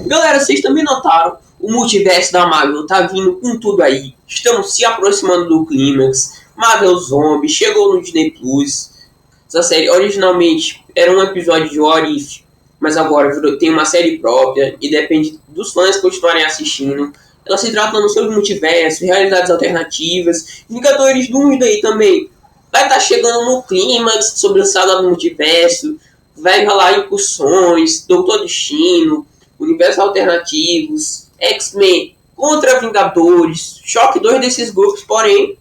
Galera, vocês também notaram? O multiverso da Marvel tá vindo com tudo aí. Estamos se aproximando do clímax. Marvel Zombie chegou no Disney Plus. Essa série originalmente era um episódio de What If, mas agora tem uma série própria e depende dos fãs continuarem assistindo. Ela se tratando sobre multiverso, realidades alternativas, Vingadores Doomsday também. Vai estar chegando no clímax sobre o saga do multiverso. Vai rolar incursões, Doutor Destino, universos alternativos, X-Men contra Vingadores, choque dois desses grupos, porém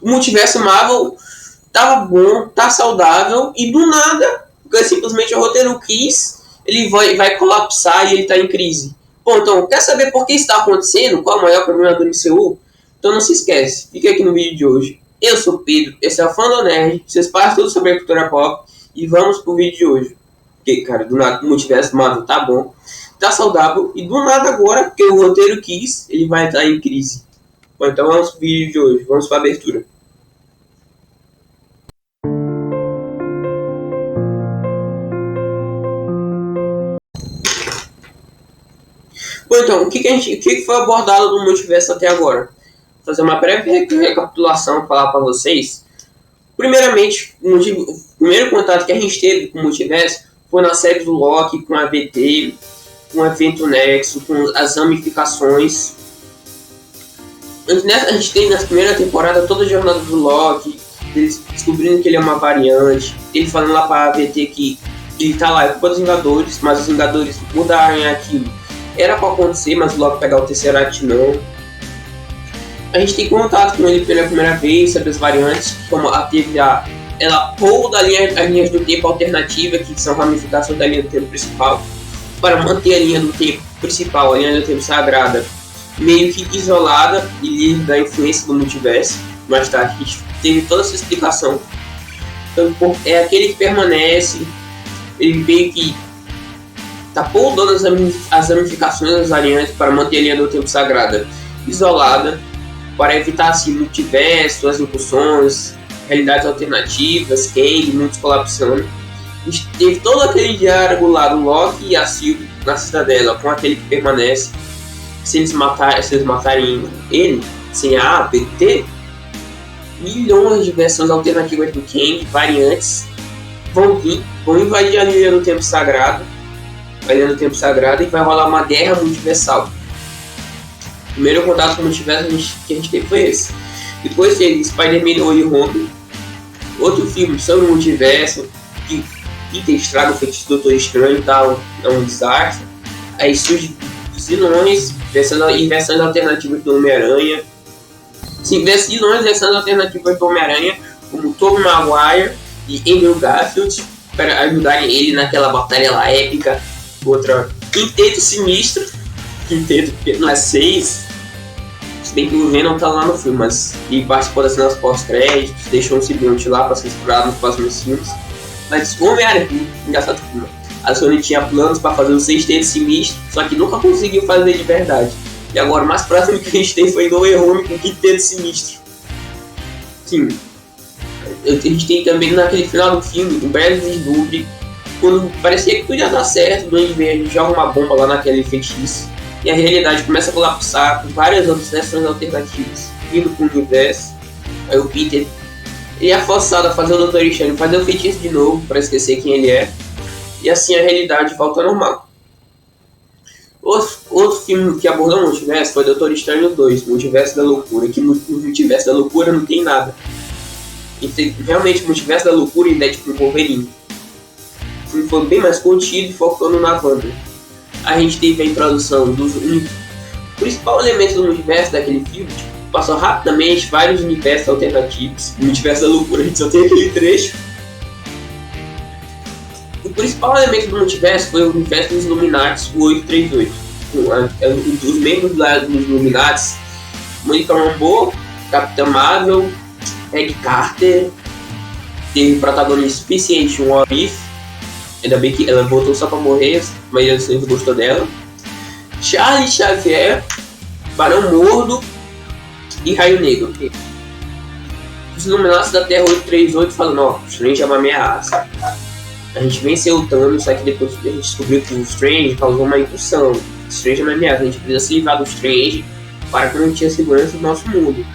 o multiverso Marvel tava bom, tá saudável e do nada, porque simplesmente o roteiro quis, ele vai colapsar e ele tá em crise. Bom, então, quer saber por que isso tá acontecendo? Qual é o maior problema do MCU? Então não se esquece, fica aqui no vídeo de hoje. Eu sou o Pedro, esse é o Fandom Nerd, vocês passam tudo sobre a cultura pop e vamos pro vídeo de hoje. Porque, cara, do nada o multiverso Marvel tá bom, tá saudável e do nada agora, porque o roteiro quis, ele vai estar em crise. Bom, então vamos pro vídeo de hoje, vamos pra abertura. Bom, então, o que foi abordado no multiverso até agora? Vou fazer uma breve recapitulação, falar para vocês. Primeiramente, o primeiro contato que a gente teve com o multiverso foi na série do Loki, com a VT, com o evento Nexo, com as ramificações. A gente tem na primeira temporada toda a jornada do Loki, eles descobrindo que ele é uma variante, ele falando lá para a VT que ele tá lá, é culpa dos Vingadores, mas os Vingadores mudaram aquilo. Era para acontecer, mas logo pegar o Tesseract não. A gente tem contato com ele pela primeira vez sobre as variantes, como ela pouda as linhas do tempo alternativa, que são ramificações da linha do tempo principal, para manter a linha do tempo principal, a linha do tempo sagrada, meio que isolada e livre da influência do multiverso. Mais tarde a gente teve toda essa explicação. Então, é aquele que permanece, ele meio que tá podando as ramificações das variantes para manter a linha do tempo sagrada isolada, para evitar assim multiverso, as incursões, realidades alternativas, Kang, mundos colapsando. A gente teve todo aquele diálogo lá do Loki e a Sylvie na cidadela, com aquele que permanece. Se eles matarem ele, sem a APT, milhões de versões alternativas do Kang, variantes, vão invadir a linha do tempo sagrado, e vai rolar uma guerra multiversal. O primeiro contato com o multiverso que a gente teve foi esse. Depois teve Spider-Man No Way Home, outro filme sobre o multiverso, que Peter estraga o feitiço do Doutor Estranho e tal, é um desastre. Aí surge os vilões, versões alternativas do Homem-Aranha. Sim, vilões, versões alternativas do Homem-Aranha, como Tobey Maguire e Andrew Garfield, para ajudarem ele naquela batalha lá épica contra Quinteto Sinistro. Quinteto, porque não é 6, se bem que o Venom tá lá no filme, mas ele participou das cenas pós-créditos, deixou um simbionte lá para ser explorado nos próximos filmes. Mas o Homem-Aranha, engraçado filme, a Sony tinha planos para fazer o Sexteto Sinistro, só que nunca conseguiu fazer de verdade. E agora o mais próximo que a gente tem foi No Way Home com o Quinteto Sinistro. Sim, a gente tem também naquele final do filme, um breve vislumbre, quando parecia que tudo ia dar certo, o Duende Verde joga uma bomba lá naquele feitiço. E a realidade começa a colapsar com várias outras versões alternativas vindo pro universo. Aí o Peter ele é forçado a fazer o Doutor Estranho fazer o feitiço de novo para esquecer quem ele é. E assim a realidade volta ao normal. Outro filme que abordou o multiverso foi Doutor Estranho 2, Multiverso da Loucura, que no Multiverso da Loucura não tem nada. E tem, realmente o Multiverso da Loucura ainda é tipo um Wolverine. O filme foi bem mais contido e focando na Wanda. A gente teve a introdução dos principal elemento do multiverso daquele filme, passou rapidamente vários universos alternativos. O Multiverso da Loucura a gente só tem aquele trecho. O principal elemento do multiverso foi o universo dos Illuminati, o 838. Os membros dos Illuminati, Monica Rambeau, Capitã Marvel, Peggy Carter, teve protagonista suficiente um What If. Ainda bem que ela voltou só pra morrer, a maioria dos filmes gostou dela. Charlie Xavier, Barão Mordo e Raio Negro. Os Illuminati da Terra 838 falam, não, Strange é uma ameaça. A gente venceu o Thanos, só que depois a gente descobriu que o Strange causou uma incursão. O Strange é uma ameaça, a gente precisa se livrar do Strange para garantir a segurança do nosso mundo.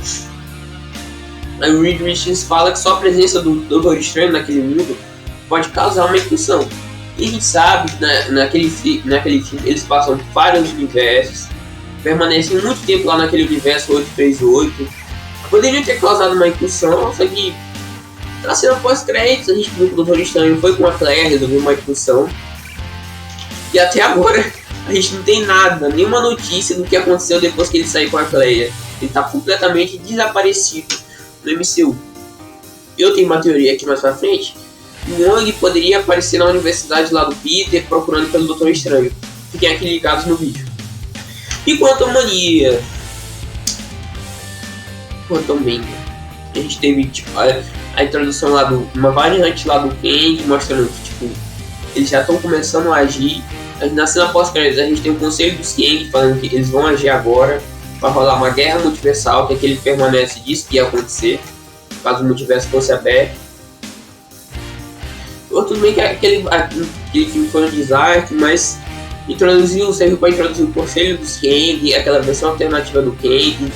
Aí o Reed Richards fala que só a presença do Doutor Estranho naquele mundo pode causar uma incursão. E a gente sabe que naquele filme eles passam vários universos, permanecem muito tempo lá naquele universo 838. Poderiam ter causado uma incursão, só que na cena pós-créditos a gente viu que o Doutor Estranho foi com a Claire, resolveu uma incursão. E até agora a gente não tem nada, nenhuma notícia do que aconteceu depois que ele saiu com a Claire. Ele está completamente desaparecido no MCU. Eu tenho uma teoria aqui mais pra frente. Wong poderia aparecer na universidade lá do Peter procurando pelo Doutor Estranho. Fiquem aqui ligados no vídeo. E Quantumania? A gente teve tipo, a introdução lá do uma variante lá do Kang, mostrando que tipo, eles já estão começando a agir. Na cena pós-créditos a gente tem o conselho dos Kang falando que eles vão agir agora para rolar uma guerra multiversal, que aquele permanece disse que ia acontecer caso o multiverso fosse aberto. Tudo bem que aquele filme foi um desastre, mas serviu para introduzir o conselho dos Kang, aquela versão alternativa do Kang.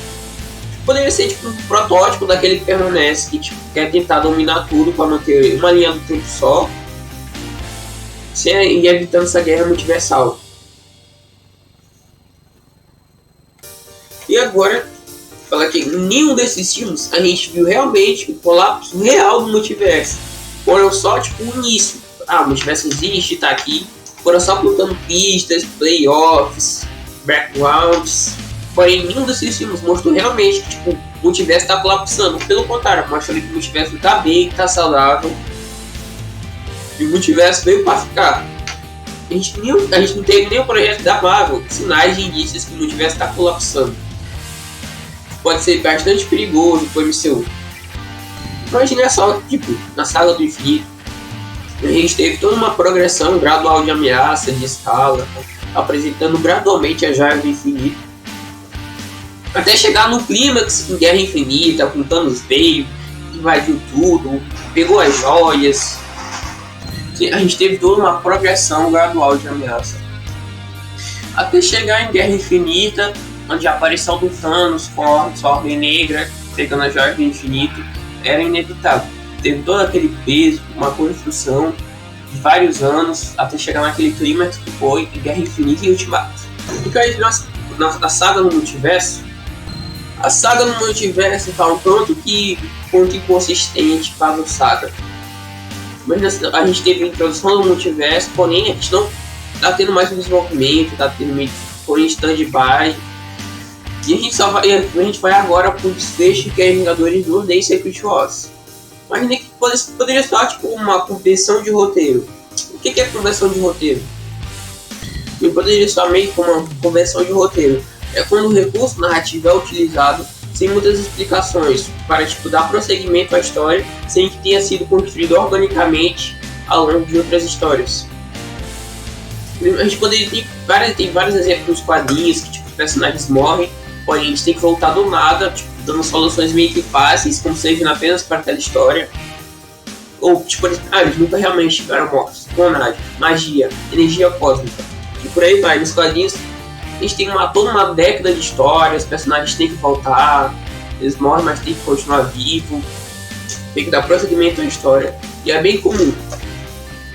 Poderia ser tipo um protótipo daquele que permanece, que tipo, quer tentar dominar tudo para manter uma linha do tempo só, e evitando essa guerra multiversal. E agora, falar que em nenhum desses filmes a gente viu realmente o colapso real do multiverso. Foram só tipo o início. O multiverso existe, tá aqui. Foram só plantando pistas, playoffs, backgrounds. Porém, nenhum desses filmes mostrou realmente que tipo, o multiverso tá colapsando. Pelo contrário, mostrando que o multiverso tá bem, tá saudável. E o multiverso veio para ficar. A gente não teve nenhum projeto da Marvel, sinais e indícios que o multiverso tá colapsando. Pode ser bastante perigoso pro MCU. Imagina só, tipo, na Saga do Infinito, a gente teve toda uma progressão gradual de ameaça, de escala, apresentando gradualmente a Joia do Infinito, até chegar no clímax em Guerra Infinita, com Thanos veio, invadiu tudo, pegou as joias. A gente teve toda uma progressão gradual de ameaça. Até chegar em Guerra Infinita, onde a aparição do Thanos com a sua Ordem Negra, pegando a Joia do Infinito, era inevitável. Teve todo aquele peso, uma construção de vários anos, até chegar naquele clímax que foi em Guerra Infinita e Ultimato. E aí, na saga no multiverso, a saga no multiverso tá um tanto inconsistente para a saga. Mas a gente teve a introdução do multiverso, porém a gente não tá tendo mais um desenvolvimento, tá tendo meio por stand-by. E a gente vai agora pro desfecho que é Vingadores do Day Secret Wars. Imagina que poderia ser tipo uma convenção de roteiro. O que é convenção de roteiro? E poderia ser meio como uma convenção de roteiro. É quando o recurso narrativo é utilizado sem muitas explicações, para tipo, dar prosseguimento à história, sem que tenha sido construído organicamente ao longo de outras histórias. A gente poderia ter vários exemplos nos quadrinhos que tipo, os personagens morrem, porém a gente tem que voltar do nada, tipo, dando soluções meio que fáceis, como servindo apenas para aquela história. Ou tipo, eles nunca realmente estiveram mortos. Clonagem, magia, energia cósmica. E por aí vai, nos quadrinhos a gente tem toda uma década de história, os personagens têm que voltar, eles morrem, mas tem que continuar vivo, tem que dar prosseguimento à história, e é bem comum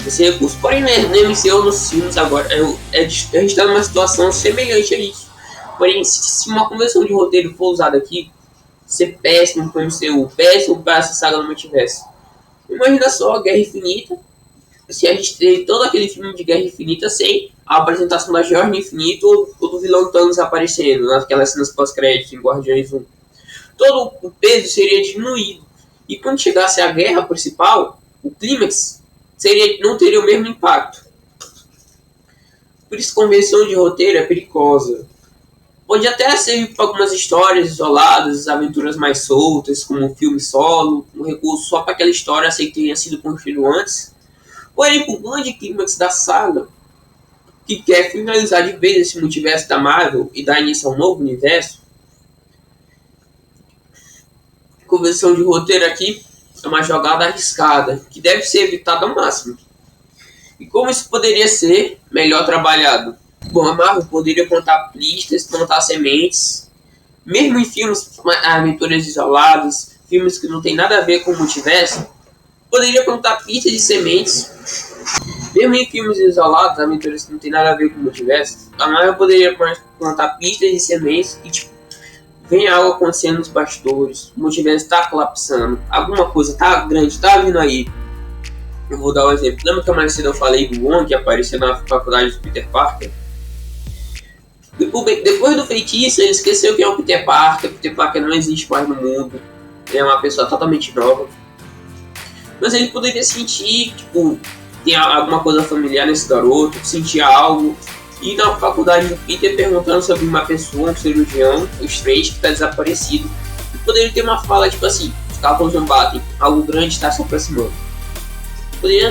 esse recurso. Porém, no MCU, nos filmes agora, a gente está numa situação semelhante a isso. Porém, se uma convenção de roteiro for usada aqui, ser péssimo para o MCU, péssimo para essa saga no multiverso. Imagina só a Guerra Infinita, se a gente teve todo aquele filme de Guerra Infinita sem a apresentação da Joia do Infinito ou do vilão Thanos aparecendo naquelas cenas pós-créditos em Guardiões 1. Todo o peso seria diminuído. E quando chegasse a guerra principal, o clímax não teria o mesmo impacto. Por isso, convenção de roteiro é perigosa. Pode até servir para algumas histórias isoladas, aventuras mais soltas, como um filme solo, um recurso só para aquela história sem que tenha sido construído antes. Porém, o grande clímax da saga, que quer finalizar de vez esse multiverso da Marvel e dar início a um novo universo, a convenção de roteiro aqui é uma jogada arriscada, que deve ser evitada ao máximo. E como isso poderia ser melhor trabalhado? Bom, a Marvel poderia plantar pistas, plantar sementes, mesmo em filmes, aventuras isoladas, filmes que não tem nada a ver com o multiverso, poderia plantar pistas de sementes, mesmo em filmes isolados, aventuras que não tem nada a ver com o multiverso, a Marvel poderia plantar pistas de sementes e tipo, vem algo acontecendo nos bastidores, o multiverso está colapsando, alguma coisa está grande, está vindo aí. Eu vou dar um exemplo. Lembra que mais cedo eu falei do Wong que apareceu na faculdade do Peter Parker? Depois do feitiço, ele esqueceu quem é o Peter Parker. Peter Parker não existe mais no mundo. Ele é uma pessoa totalmente nova. Mas ele poderia sentir, tipo, tem alguma coisa familiar nesse garoto, sentir algo. E na faculdade do Peter perguntando sobre uma pessoa, um cirurgião, o Strange, que está desaparecido. E poderia ter uma fala, tipo assim, os carros não batem, algo grande está se aproximando.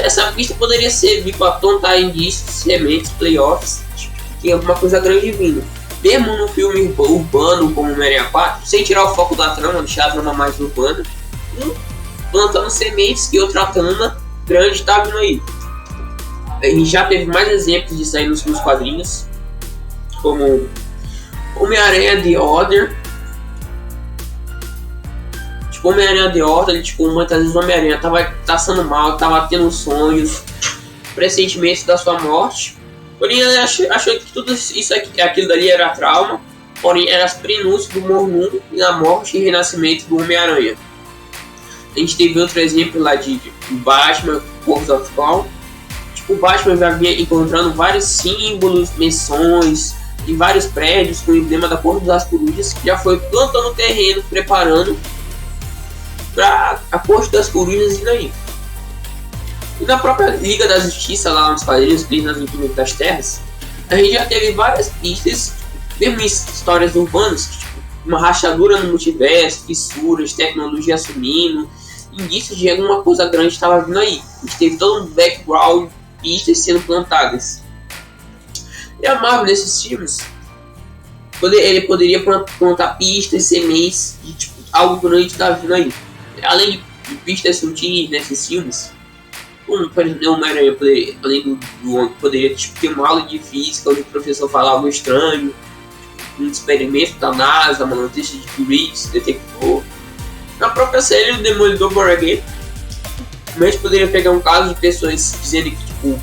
Essa pista poderia servir para apontar indícios, sementes, playoffs, tem alguma coisa grande vindo. Mesmo no filme urbano como Homem-Aranha 4, sem tirar o foco da trama, deixar a trama mais urbana, plantando sementes que outra trama grande está vindo aí. A gente já teve mais exemplos disso aí nos quadrinhos, como Homem-Aranha The Order. Homem-Aranha The Order, tipo, muitas vezes o Homem-Aranha tava passando mal, tava tendo sonhos, pressentimentos da sua morte. Porém, ele achou que tudo isso aquilo dali era trauma, porém era as prenúncias do mormundo e da morte e renascimento do Homem-Aranha. A gente teve outro exemplo lá de Batman, Corpos of Call. Tipo, o Batman já vinha encontrando vários símbolos, menções de vários prédios com o emblema da Corte das Corujas, que já foi plantando terreno, preparando para a Corte das Corujas e daí. E na própria Liga da Justiça, lá nos quadrinhos, nas Infinitas das Terras, a gente já teve várias pistas, mesmo em histórias urbanas, tipo, uma rachadura no multiverso, fissuras, tecnologia sumindo, indícios de alguma coisa grande estava vindo aí. A gente teve todo um background, pistas sendo plantadas. E a Marvel, nesses filmes, ele poderia plantar pistas, sementes de tipo, algo grande estava vindo aí. Além de pistas sutis nesses filmes, como por exemplo, o Homem-Aranha, além do poderia tipo, ter uma aula de física onde o professor falava algo estranho, um experimento da NASA, uma notícia de Curie, detector. Na própria série, o Demolidor Born Again, a gente poderia pegar um caso de pessoas dizendo que, tipo,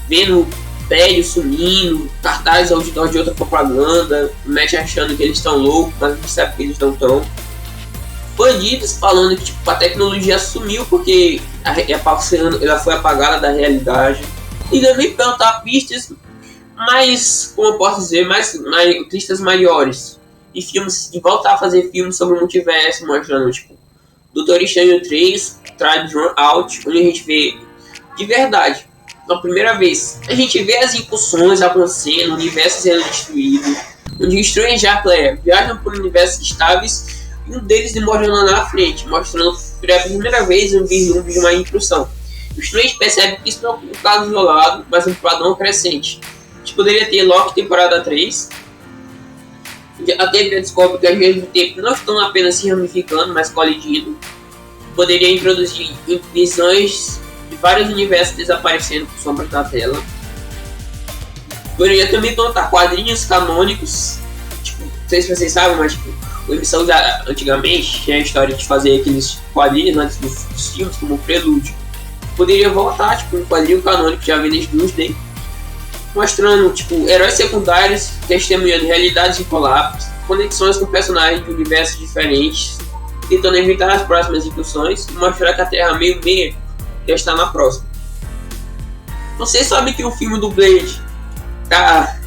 vendo prédios sumindo, cartazes ao redor de outra propaganda, o Matt achando que eles estão loucos, mas a gente sabe que eles não estão. Bandidos falando que tipo, a tecnologia sumiu porque ela foi apagada da realidade. E também plantar pistas mais, como eu posso dizer, mais pistas maiores. E filmes, e voltar a fazer filmes sobre o multiverso, mostrando tipo Doutor Estranho 3, Try Drawn Out, onde a gente vê de verdade, pela primeira vez, a gente vê as incursões acontecendo, o universo sendo destruído, onde o Strange e a Claire viajam por universos estáveis e um deles demorando na frente, mostrando pela primeira vez um vislumbre de uma incursão. O Strange percebe que isso não é um caso isolado, mas um padrão crescente. A gente poderia ter Loki temporada 3. A Teia descobre que as linhas do tempo não estão apenas se ramificando, mas colidindo. Poderia introduzir visões de vários universos desaparecendo por sombras da tela. Poderia também plantar quadrinhos canônicos. Tipo, não sei se vocês sabem, mas tipo, o MCU antigamente tinha a história de fazer aqueles quadrinhos antes dos filmes, como o prelúdio. Poderia voltar, tipo, um quadrinho canônico de Avengers Doomsday, mostrando, tipo, heróis secundários testemunhando realidades de colapso, conexões com personagens de universos diferentes, tentando evitar as próximas incursões e mostrar que a Terra meio já está na próxima. Você sabe que o filme do Blade tá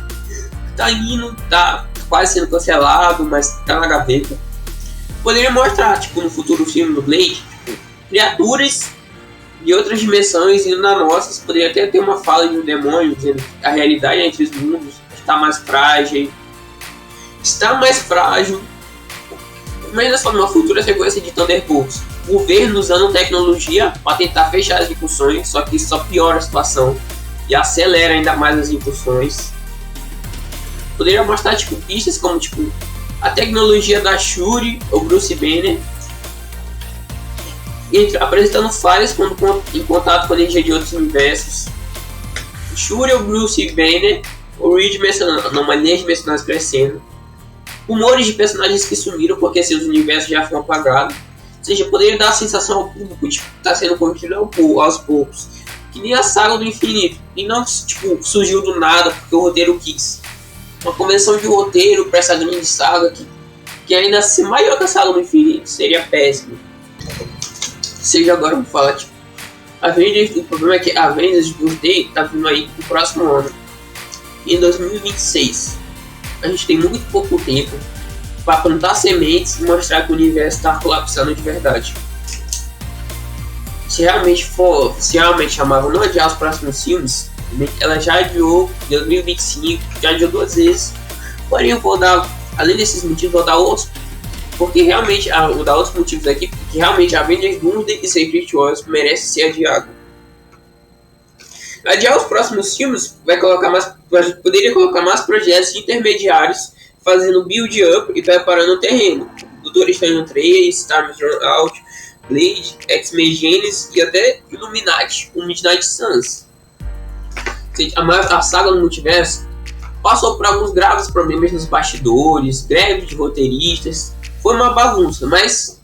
quase sendo cancelado, mas tá na gaveta. Poderia mostrar, tipo, no futuro filme do Blade, tipo, criaturas de outras dimensões indo na nossa. Poderia até ter uma fala de um demônio dizendo que a realidade entre os mundos está mais frágil. Mas é só uma futura sequência de Thunderbolts. O governo usando tecnologia para tentar fechar as incursões, só que isso só piora a situação e acelera ainda mais as incursões. Poderia mostrar tipo, pistas como tipo, a tecnologia da Shuri ou Bruce Banner, apresentando falhas quando em contato com a energia de outros universos. Shuri ou Bruce Banner, o Reed mencionando uma linha de personagens crescendo, rumores de personagens que sumiram porque seus universos já foram apagados. Ou seja, poderia dar a sensação ao público de que está sendo construído aos poucos, que nem a saga do infinito, e não tipo, surgiu do nada porque o roteiro quis. Uma convenção de roteiro para essa grande saga que ainda se maior que a saga do infinito seria péssimo. Seja agora vou falar tipo, o problema é que a Avengers Birthday tá vindo aí pro próximo ano, em 2026. A gente tem muito pouco tempo para plantar sementes e mostrar que o universo está colapsando de verdade. Se realmente a Marvel não adiar os próximos filmes, ela já adiou em 2025, já adiou 2 vezes. Porém, eu vou dar, além desses motivos, vou dar outros, porque realmente, vou dar outros motivos aqui, porque realmente a Avengers Doomsday e Secret Wars merece ser adiado. Adiar os próximos filmes poderia colocar mais projetos intermediários, fazendo build-up e preparando o terreno. Doutor Estranho 3, Star Wars Out, Blade, X-Men Genesis e até Illuminati, o Midnight Suns. A saga do multiverso passou por alguns graves problemas nos bastidores, greve de roteiristas, foi uma bagunça, mas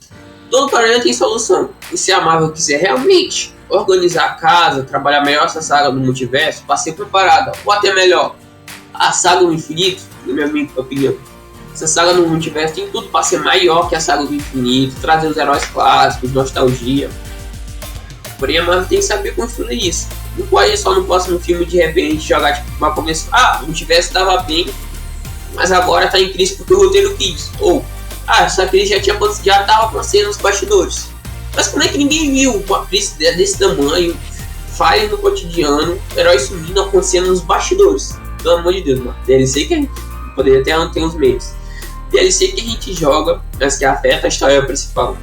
todo problema tem solução. E se a Marvel quiser realmente organizar a casa, trabalhar melhor essa saga do multiverso, para ser preparada, ou até melhor, a saga do infinito, na minha opinião, essa saga do multiverso tem tudo para ser maior que a saga do infinito, trazer os heróis clássicos, nostalgia. Porém, a Marvel tem que saber construir isso. Não pode só no próximo filme de repente jogar tipo uma começo, o multiverso estava bem, mas agora está em crise porque o roteiro quis. Ou, essa crise já estava acontecendo nos bastidores. Mas como é que ninguém viu uma crise desse tamanho, falha no cotidiano, herói sumindo, acontecendo nos bastidores? Pelo amor de Deus, mano. DLC que a gente poderia até ter uns memes. DLC que a gente joga, mas que afeta a história principal.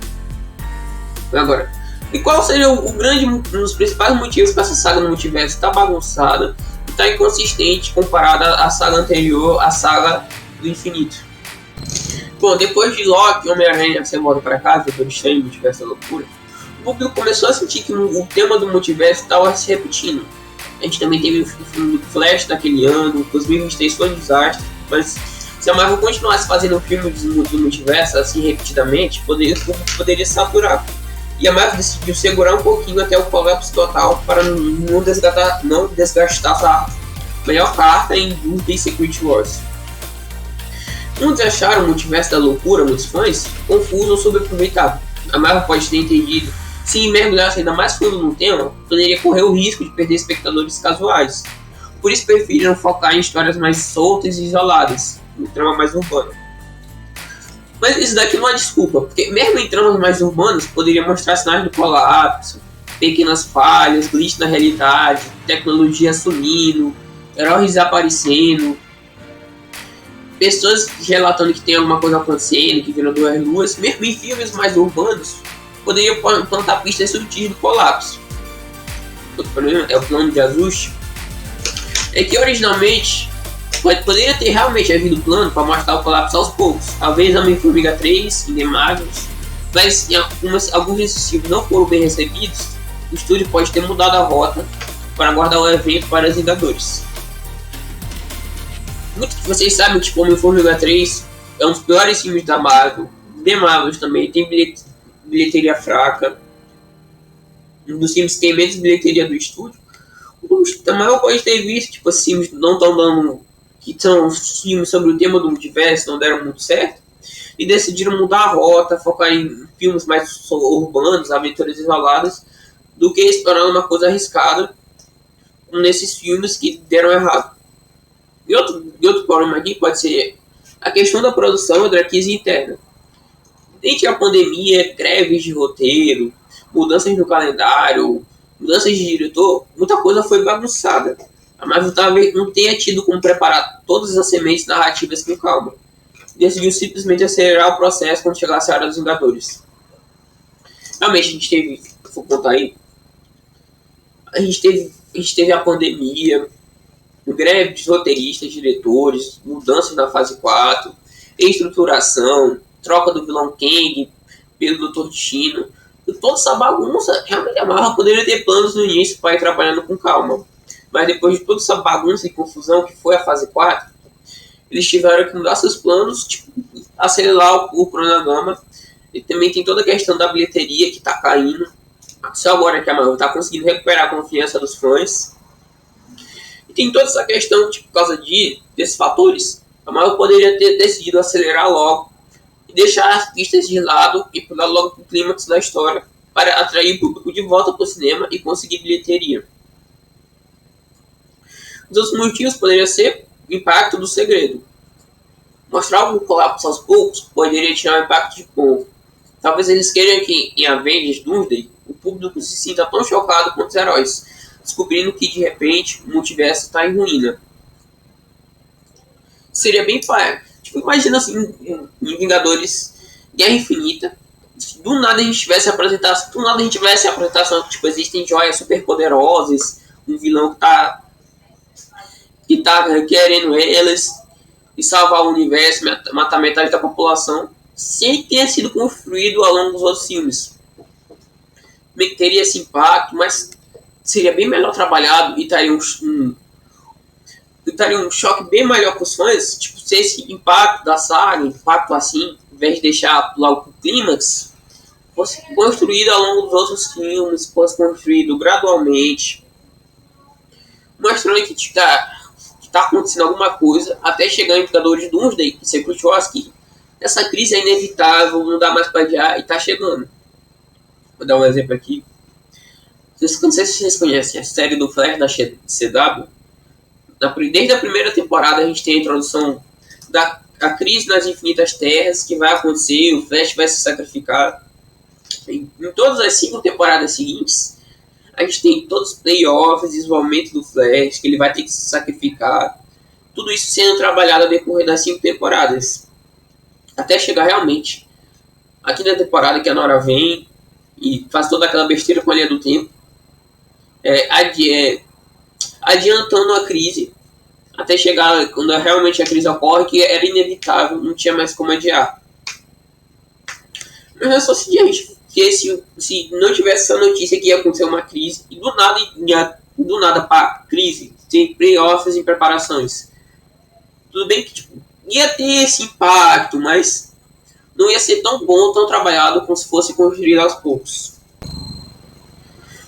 Agora, e qual seria um dos principais motivos para essa saga no multiverso estar bagunçada e estar inconsistente comparada à saga anterior, à saga do infinito? Bom, depois de Loki, Homem-Aranha, você volta para casa, Doutor Estranho, Multiverso da Loucura, o público começou a sentir que o tema do multiverso estava se repetindo. A gente também teve o filme do Flash daquele ano, 2023 foi um desastre, mas se a Marvel continuasse fazendo um filme do multiverso assim repetidamente, poderia saturar. E a Marvel decidiu segurar um pouquinho até o colapso total para não desgastar a melhor carta em Doomsday Secret Wars. Muitos acharam o Multiverso da Loucura, muitos fãs, confuso ou subaproveitado. A Marvel pode ter entendido, se mergulhasse ainda mais fundo no tema, poderia correr o risco de perder espectadores casuais. Por isso preferiram focar em histórias mais soltas e isoladas, em trama mais urbana. Mas isso daqui não é desculpa, porque mesmo em tramas mais urbanas, poderia mostrar sinais do colapso, pequenas falhas, glitch na realidade, tecnologia sumindo, heróis desaparecendo, pessoas relatando que tem alguma coisa acontecendo, que viram 2 luas. Mesmo em filmes mais urbanos, poderia plantar pistas sutis do colapso. Outro problema é o plano de ajuste. É que originalmente poderia ter realmente havido um plano para mostrar o colapso aos poucos. Talvez Homem-Formiga 3 e The Marvels, mas alguns desses filmes não foram bem recebidos. O estúdio pode ter mudado a rota para guardar o evento para os Vingadores. Muito que vocês sabem que tipo, Homem-Formiga 3 é um dos piores filmes da Marvel. The Marvels também tem bilheteria fraca. Um dos filmes que tem menos bilheteria do estúdio. A Marvel pode ter visto tipo, esses filmes não estão dando, que são filmes sobre o tema do multiverso, não deram muito certo, e decidiram mudar a rota, focar em filmes mais urbanos, aventuras isoladas, do que explorar uma coisa arriscada, como nesses filmes que deram errado. E outro problema aqui pode ser a questão da produção e da crise interna. Desde a pandemia, greves de roteiro, mudanças no calendário, mudanças de diretor, muita coisa foi bagunçada. A Marvel talvez não tenha tido como preparar todas as sementes narrativas com calma. Decidiu simplesmente acelerar o processo quando chegasse a hora dos Vingadores. Realmente a gente teve, vou contar aí, a gente teve a pandemia, greve de roteiristas, diretores, mudanças na fase 4, reestruturação, troca do vilão Kang pelo Dr. Destino. E toda essa bagunça, realmente a Marvel poderia ter planos no início para ir trabalhando com calma. mas depois de toda essa bagunça e confusão que foi a fase 4, eles tiveram que mudar seus planos, tipo, acelerar o cronograma. E também tem toda a questão da bilheteria que está caindo. Só agora que a Marvel está conseguindo recuperar a confiança dos fãs. E tem toda essa questão, tipo, por causa desses fatores, a Marvel poderia ter decidido acelerar logo e deixar as pistas de lado e pular logo para o clímax da história para atrair o público de volta para o cinema e conseguir bilheteria. Os outros motivos poderiam ser o impacto do segredo. Mostrar o colapso aos poucos poderia tirar o impacto de povo. Talvez eles queiram que em Avengers Doomsday o público se sinta tão chocado quanto os heróis, descobrindo que de repente o multiverso está em ruína. Seria bem pai. Tipo, imagina assim, em Vingadores Guerra Infinita, do nada a gente tivesse a apresentação que tipo, existem joias super poderosas, um vilão que tá querendo elas e salvar o universo, matar metade da população, sem ter sido construído ao longo dos outros filmes. Teria esse impacto, mas seria bem melhor trabalhado e daria um choque bem maior para os fãs, tipo, se esse impacto da saga, impacto assim, em vez de deixar logo o clímax, fosse construído ao longo dos outros filmes, fosse construído gradualmente, mostrando que está acontecendo alguma coisa, até chegar em Vingadores Doomsday e Secret Wars, que essa crise é inevitável, não dá mais para adiar e está chegando. Vou dar um exemplo aqui. Não sei se vocês conhecem a série do Flash da CW. Desde a primeira temporada a gente tem a introdução da crise nas infinitas terras, que vai acontecer, o Flash vai se sacrificar. Em todas as 5 temporadas seguintes, a gente tem todos os playoffs, desenvolvimento do Flash, que ele vai ter que se sacrificar. Tudo isso sendo trabalhado ao decorrer das 5 temporadas. Até chegar realmente aqui na temporada que a Nora vem e faz toda aquela besteira com a linha do tempo. Adiantando a crise até chegar quando realmente a crise ocorre, que era inevitável, não tinha mais como adiar. Mas é só o seguinte, que se não tivesse essa notícia que ia acontecer uma crise, e do nada para crise, tem playoffs em preparações. Tudo bem que tipo, ia ter esse impacto, mas não ia ser tão bom, tão trabalhado como se fosse construído aos poucos.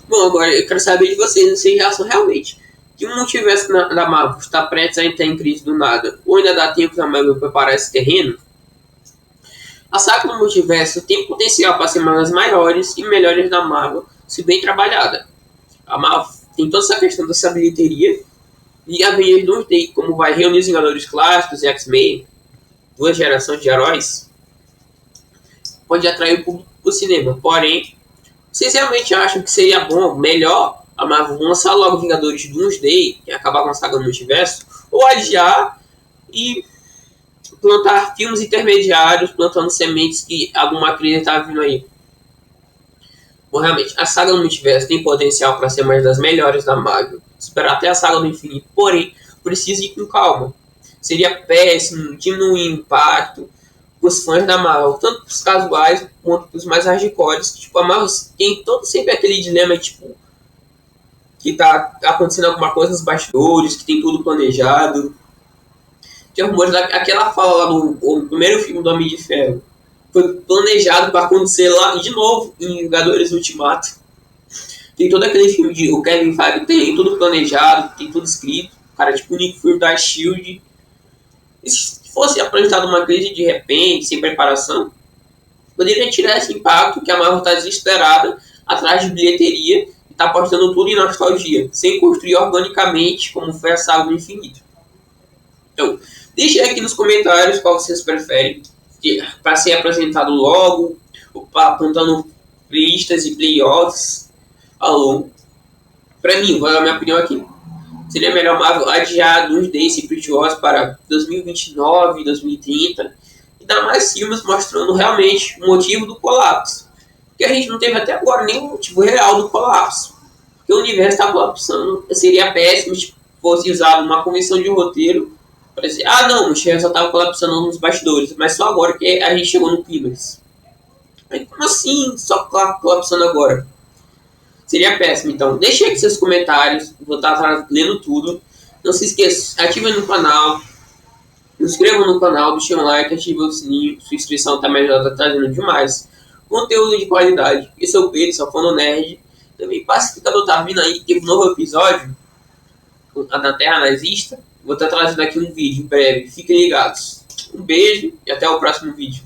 Bom, agora eu quero saber de vocês já acham realmente que um multiverso da Marvel está prestes a entrar em crise do nada, ou ainda dá tempo da Marvel preparar esse terreno? A saga do multiverso tem potencial para ser uma das maiores e melhores da Marvel, se bem trabalhada. A Marvel tem toda essa questão dessa bilheteria, e a Avengers Doomsday, como vai reunir os Vingadores clássicos e X-Men, 2 gerações de heróis, pode atrair o público para o cinema. Porém, vocês realmente acham que seria bom, melhor, a Marvel lançar logo Vingadores Doomsday e acabar com a saga do multiverso? Ou adiar e plantar filmes intermediários, plantando sementes que alguma crise está vindo aí? Bom, realmente, a saga do multiverso tem potencial para ser uma das melhores da Marvel. Esperar até a saga do infinito, porém, precisa ir com calma. Seria péssimo, diminuir o impacto os fãs da Marvel, tanto os casuais quanto os mais hardcores. Tipo, a Marvel tem sempre aquele dilema, tipo, que tá acontecendo alguma coisa nos bastidores, que tem tudo planejado. Tinha rumores daquela fala lá do primeiro filme do Homem de Ferro. Foi planejado para acontecer lá de novo em Vingadores Ultimato. Tem todo aquele filme de o Kevin Feige, tem tudo planejado, tem tudo escrito. O cara, tipo, o Nick Fury da SHIELD. E se fosse apresentado uma crise de repente, sem preparação, poderia tirar esse impacto que a Marvel está desesperada atrás de bilheteria e está apostando tudo em nostalgia, sem construir organicamente como foi a saga do infinito. Então, deixe aqui nos comentários qual vocês preferem, para ser apresentado logo, ou apontando listas e playoffs ao longo. Para mim, vou dar a minha opinião aqui. Seria melhor Marvel adiar Doomsday e Secret Wars para 2029, 2030 e dar mais filmes mostrando realmente o motivo do colapso. Porque a gente não teve até agora nenhum motivo real do colapso. Porque o universo está colapsando. Seria péssimo se fosse usado uma convenção de roteiro para dizer, ah não, o universo só estava colapsando nos bastidores, mas só agora que a gente chegou no clímax. Aí como assim só colapsando agora? Seria péssimo. Então, deixe aqui seus comentários. Vou estar lendo tudo. Não se esqueça, ative no canal. Se inscreva no canal, deixe um like, ative o sininho. Sua inscrição tá me ajudando, tá trazendo demais conteúdo de qualidade. Esse é o Pedro, sou fã do Nerd. Também Pacificador tá vindo aí. Teve um novo episódio na Terra Nazista. Vou estar trazendo aqui um vídeo em breve. Fiquem ligados. Um beijo e até o próximo vídeo.